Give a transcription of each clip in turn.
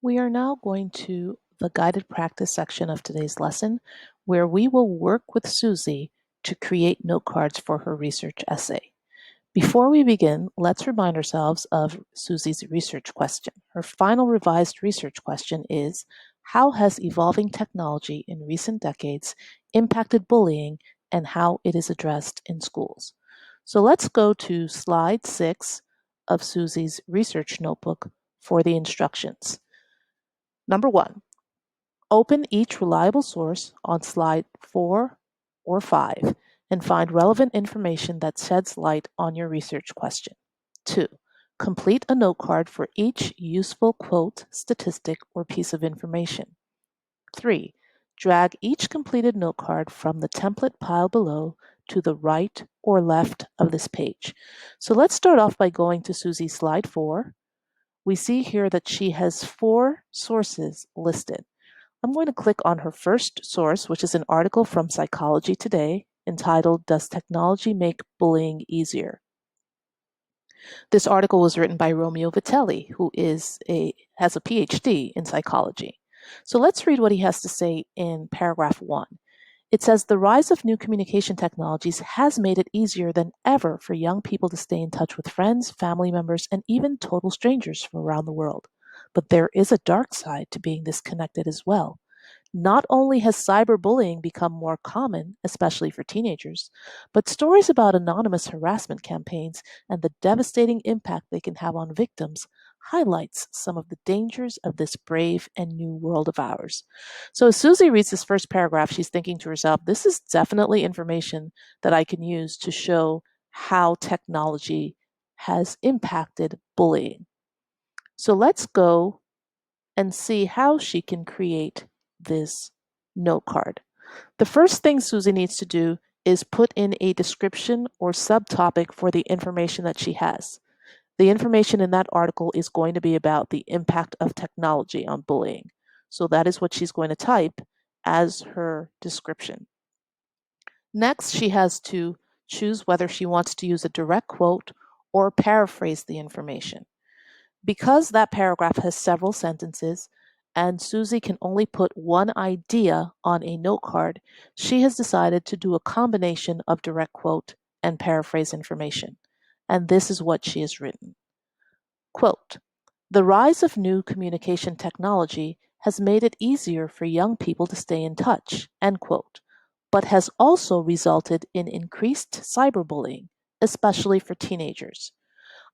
We are now going to the guided practice section of today's lesson, where we will work with Susie to create note cards for her research essay. Before we begin, let's remind ourselves of Susie's research question. Her final revised research question is, how has evolving technology in recent decades impacted bullying and how it is addressed in schools? So let's go to slide 6 of Susie's research notebook for the instructions. Number 1, open each reliable source on slide 4 or 5 and find relevant information that sheds light on your research question. 2, complete a note card for each useful quote, statistic, or piece of information. 3, drag each completed note card from the template pile below to the right or left of this page. So let's start off by going to Susie's slide 4. We see here that she has 4 sources listed. I'm going to click on her first source, which is an article from Psychology Today entitled, "Does Technology Make Bullying Easier?" This article was written by Romeo Vitelli, who has a PhD in psychology. So let's read what he has to say in paragraph 1. It says, the rise of new communication technologies has made it easier than ever for young people to stay in touch with friends, family members, and even total strangers from around the world. But there is a dark side to being disconnected as well. Not only has cyberbullying become more common, especially for teenagers, but stories about anonymous harassment campaigns and the devastating impact they can have on victims highlights some of the dangers of this brave and new world of ours. So as Susie reads this first paragraph, she's thinking to herself, this is definitely information that I can use to show how technology has impacted bullying. So let's go and see how she can create this note card. The first thing Susie needs to do is put in a description or subtopic for the information that she has. The information in that article is going to be about the impact of technology on bullying. So that is what she's going to type as her description. Next, she has to choose whether she wants to use a direct quote or paraphrase the information. Because that paragraph has several sentences and Susie can only put one idea on a note card, she has decided to do a combination of direct quote and paraphrase information. And this is what she has written. Quote, the rise of new communication technology has made it easier for young people to stay in touch, end quote, but has also resulted in increased cyberbullying, especially for teenagers.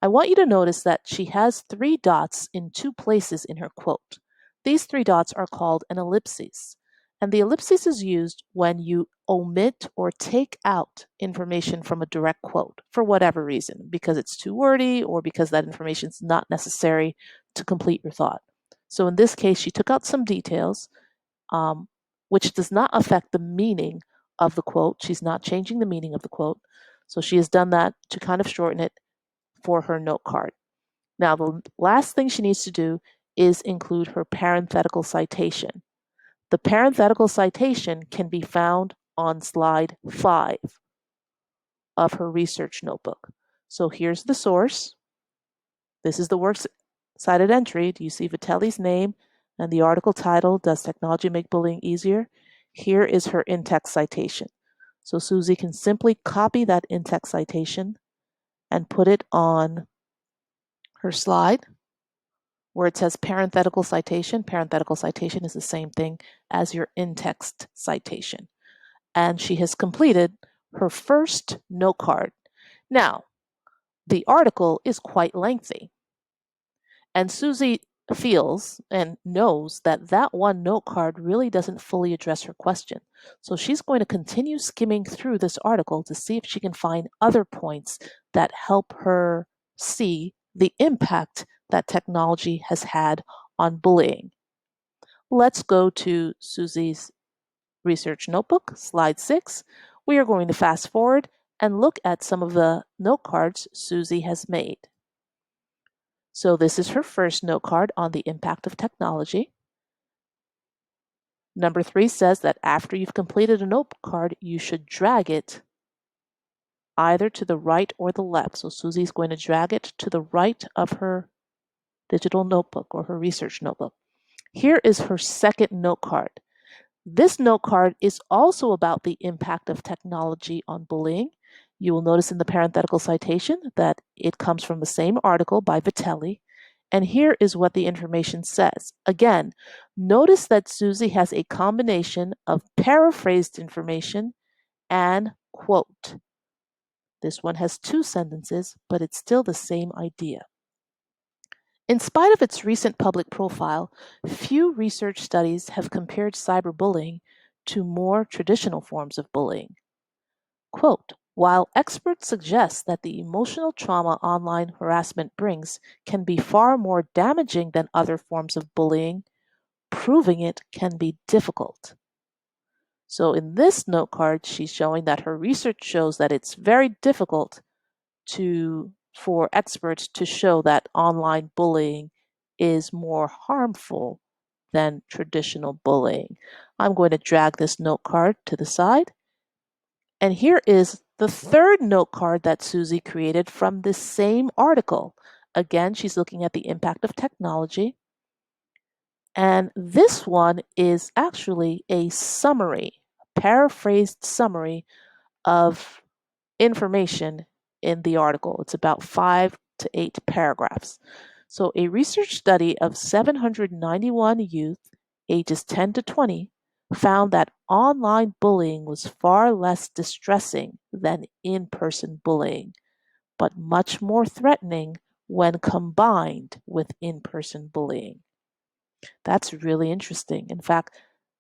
I want you to notice that she has 3 dots in 2 places in her quote. These 3 dots are called an ellipsis, and the ellipsis is used when you omit or take out information from a direct quote for whatever reason, because it's too wordy or because that information is not necessary to complete your thought. So in this case, she took out some details, which does not affect the meaning of the quote. She's not changing the meaning of the quote. So she has done that to kind of shorten it for her note card. Now, the last thing she needs to do is include her parenthetical citation. The parenthetical citation can be found on slide 5 of her research notebook. So here's the source. This is the works cited entry. Do you see Vitelli's name and the article title, Does Technology Make Bullying Easier? Here is her in-text citation. So Susie can simply copy that in-text citation and put it on her slide where it says parenthetical citation. Parenthetical citation is the same thing as your in-text citation. And she has completed her first note card. Now, the article is quite lengthy. And Susie feels and knows that that one note card really doesn't fully address her question. So she's going to continue skimming through this article to see if she can find other points that help her see the impact that technology has had on bullying. Let's go to Susie's research notebook, slide 6. We are going to fast forward and look at some of the note cards Susie has made. So this is her first note card on the impact of technology. Number 3 says that after you've completed a note card, you should drag it either to the right or the left. So Susie's going to drag it to the right of her digital notebook or her research notebook. Here is her second note card. This note card is also about the impact of technology on bullying. You will notice in the parenthetical citation that it comes from the same article by Vitelli. And here is what the information says. Again, notice that Susie has a combination of paraphrased information and quote. This one has two sentences, but it's still the same idea. In spite of its recent public profile, few research studies have compared cyberbullying to more traditional forms of bullying. Quote, while experts suggest that the emotional trauma online harassment brings can be far more damaging than other forms of bullying, proving it can be difficult. So in this note card, she's showing that her research shows that it's very difficult for experts to show that online bullying is more harmful than traditional bullying. I'm going to drag this note card to the side. And here is the third note card that Susie created from this same article. Again, she's looking at the impact of technology. And this one is actually a summary, a paraphrased summary of information in the article. It's about 5 to 8 paragraphs. So, a research study of 791 youth ages 10 to 20 found that online bullying was far less distressing than in person bullying, but much more threatening when combined with in person bullying. That's really interesting. In fact,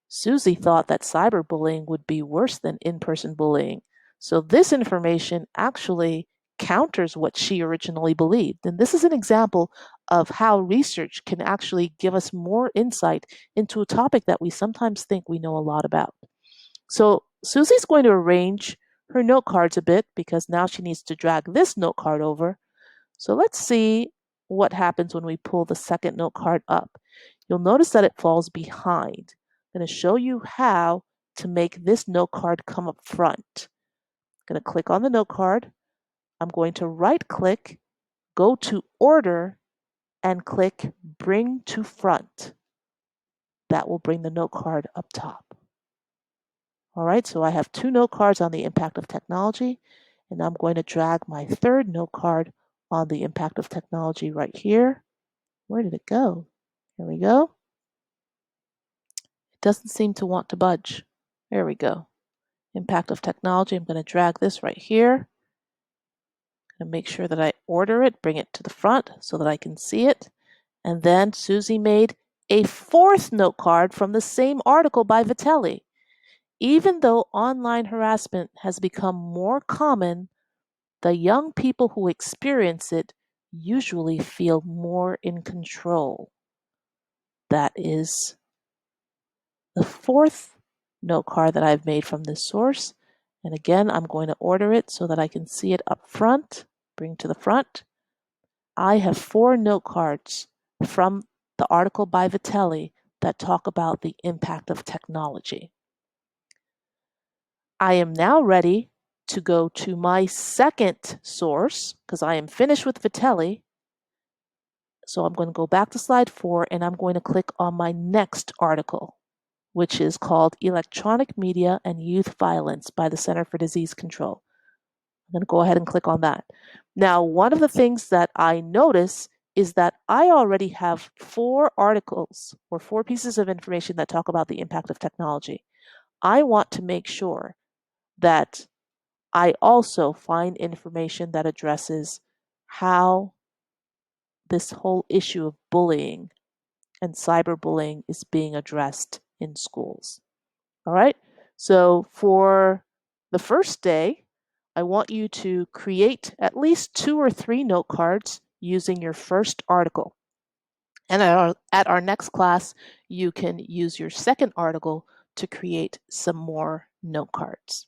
Susie thought that cyberbullying would be worse than in-person bullying. So this information actually counters what she originally believed. And this is an example of how research can actually give us more insight into a topic that we sometimes think we know a lot about. So Susie's going to arrange her note cards a bit because now she needs to drag this note card over. So let's see what happens when we pull the second note card up. You'll notice that it falls behind. I'm going to show you how to make this note card come up front. I'm going to click on the note card. I'm going to right click, go to Order, and click Bring to Front. That will bring the note card up top. All right, so I have two note cards on the impact of technology, and I'm going to drag my third note card on the impact of technology right here. Where did it go? Here we go. It doesn't seem to want to budge. There we go. Impact of technology. I'm going to drag this right here. I'm going to make sure that I order it, bring it to the front so that I can see it. And then Susie made a fourth note card from the same article by Vitelli. Even though online harassment has become more common, the young people who experience it usually feel more in control. That is the fourth note card that I've made from this source. And again, I'm going to order it so that I can see it up front, bring to the front. I have 4 note cards from the article by Vitelli that talk about the impact of technology. I am now ready to go to my second source because I am finished with Vitelli. So I'm going to go back to slide 4 and I'm going to click on my next article, which is called Electronic Media and Youth Violence by the Center for Disease Control. I'm going to go ahead and click on that. Now, one of the things that I notice is that I already have 4 articles or 4 pieces of information that talk about the impact of technology. I want to make sure that I also find information that addresses how this whole issue of bullying and cyberbullying is being addressed in schools. All right. So for the first day, I want you to create at least 2 or 3 note cards using your first article. And at our next class, you can use your second article to create some more note cards.